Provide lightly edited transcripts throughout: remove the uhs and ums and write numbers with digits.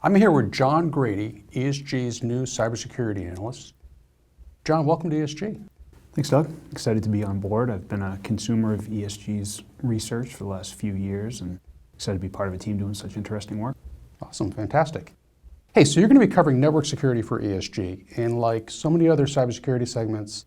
I'm here with John Grady, ESG's new cybersecurity analyst. John, welcome to ESG. Thanks, Doug. Excited to be on board. I've been a consumer of ESG's research for the last few years and excited to be part of a team doing such interesting work. Awesome, fantastic. Hey, so you're going to be covering network security for ESG, and like so many other cybersecurity segments,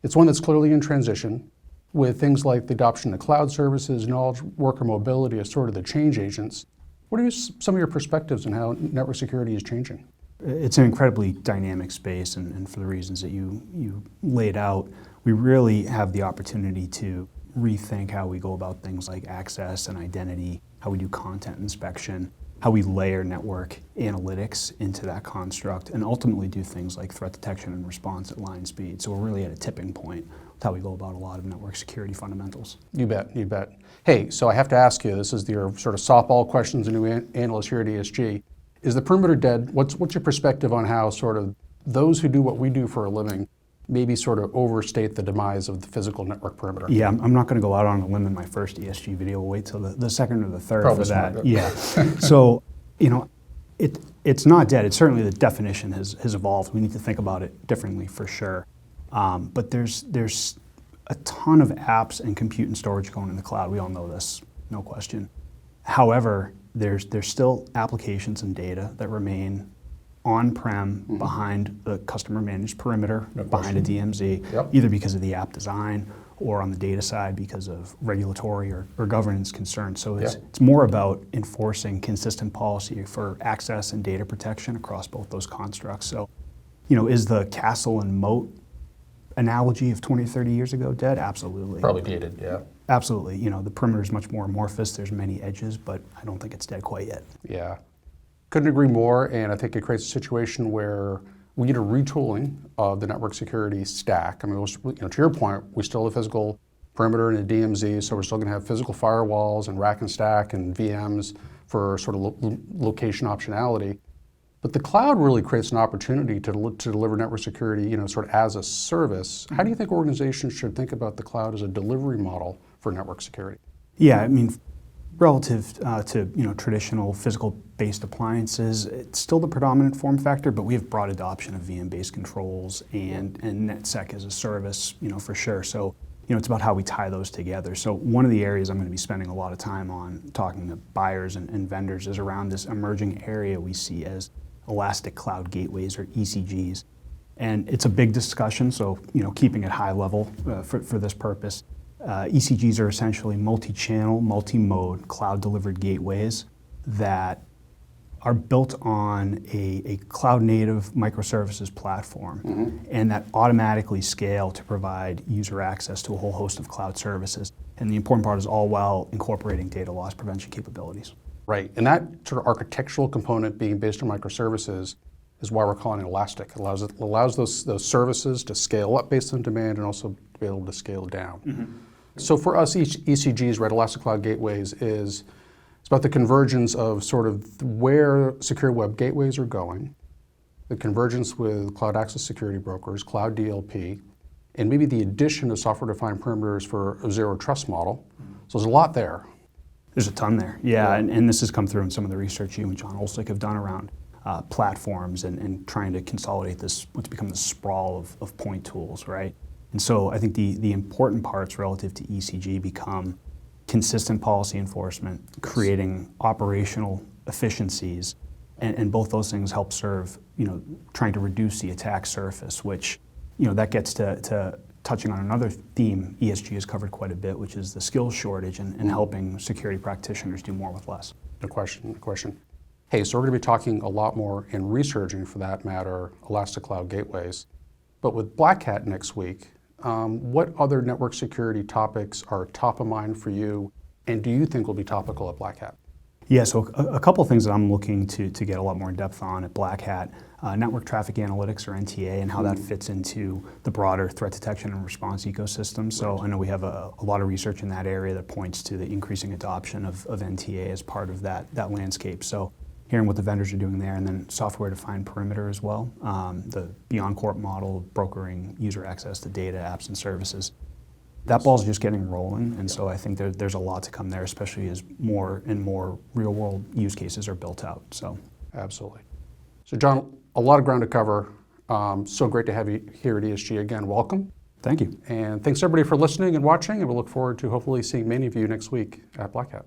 it's one that's clearly in transition with things like the adoption of cloud services, knowledge worker mobility as sort of the change agents. What are some of your perspectives on how network security is changing? It's an incredibly dynamic space, and for the reasons that you laid out, we really have the opportunity to rethink how we go about things like access and identity, how we do content inspection, how we layer network analytics into that construct, and ultimately do things like threat detection and response at line speed. So we're really at a tipping point with how we go about a lot of network security fundamentals. You bet, you bet. Hey, so I have to ask you, this is your sort of softball questions, a new analyst here at ESG. Is the perimeter dead? What's your perspective on how sort of those who do what we do for a living maybe sort of overstate the demise of the physical network perimeter? Yeah, I'm not going to go out on a limb in my first ESG video. We'll wait till the second or the third Probably for that. smart. Yeah. So, it's not dead. It's certainly the definition has evolved. We need to think about it differently for sure. But there's a ton of apps and compute and storage going in the cloud. We all know this, no question. However, there's still applications and data that remain on-prem behind the customer managed perimeter, behind a DMZ, either because of the app design or on the data side because of regulatory or governance concerns. So it's more about enforcing consistent policy for access and data protection across both those constructs. So, is the castle and moat analogy of 20, 30 years ago dead? Absolutely. Probably dated, yeah. Absolutely. The perimeter is much more amorphous. There's many edges, but I don't think it's dead quite yet. Yeah. Couldn't agree more, and I think it creates a situation where we need a retooling of the network security stack. I mean, to your point, we still have a physical perimeter and a DMZ, so we're still going to have physical firewalls and rack and stack and VMs for sort of location optionality. But the cloud really creates an opportunity to deliver network security, sort of as a service. How do you think organizations should think about the cloud as a delivery model for network security? Yeah, I mean, relative to traditional physical-based appliances, it's still the predominant form factor, but we have broad adoption of VM-based controls and NetSec as a service, for sure. So, it's about how we tie those together. So one of the areas I'm going to be spending a lot of time on talking to buyers and vendors is around this emerging area we see as elastic cloud gateways, or ECGs. And it's a big discussion, so keeping it high level for this purpose. ECGs are essentially multi-channel, multi-mode, cloud-delivered gateways that are built on a cloud-native microservices platform, and that automatically scale to provide user access to a whole host of cloud services. And the important part is all while incorporating data loss prevention capabilities. Right, and that sort of architectural component being based on microservices is why we're calling it elastic. It allows those services to scale up based on demand and also to be able to scale down. So for us, ECGs, right, Elastic Cloud Gateways, it's about the convergence of sort of where secure web gateways are going, the convergence with cloud access security brokers, cloud DLP, and maybe the addition of software-defined perimeters for a zero trust model. So there's a lot there. There's a ton there, yeah. And this has come through in some of the research you and John Olsik have done around platforms and trying to consolidate what's become the sprawl of point tools, right? And so I think the important parts relative to ECG become consistent policy enforcement, creating operational efficiencies, and both those things help serve, trying to reduce the attack surface, which, that gets to touching on another theme ESG has covered quite a bit, which is the skills shortage and helping security practitioners do more with less. No question. Hey, so we're going to be talking a lot more and researching, for that matter, Elastic Cloud Gateways. But with Black Hat next week, what other network security topics are top of mind for you, and do you think will be topical at Black Hat? Yeah, so a couple of things that I'm looking to get a lot more in depth on at Black Hat. Network traffic analytics, or NTA, and how that fits into the broader threat detection and response ecosystem. So I know we have a lot of research in that area that points to the increasing adoption of NTA as part of that landscape. So hearing what the vendors are doing there, and then software-defined perimeter as well. The Beyond Corp model, brokering user access to data, apps, and services. That ball's just getting rolling, and so I think there's a lot to come there, especially as more and more real-world use cases are built out. So Absolutely. So John, a lot of ground to cover. So great to have you here at ESG again. Welcome. Thank you. And thanks everybody for listening and watching, and we look forward to hopefully seeing many of you next week at Black Hat.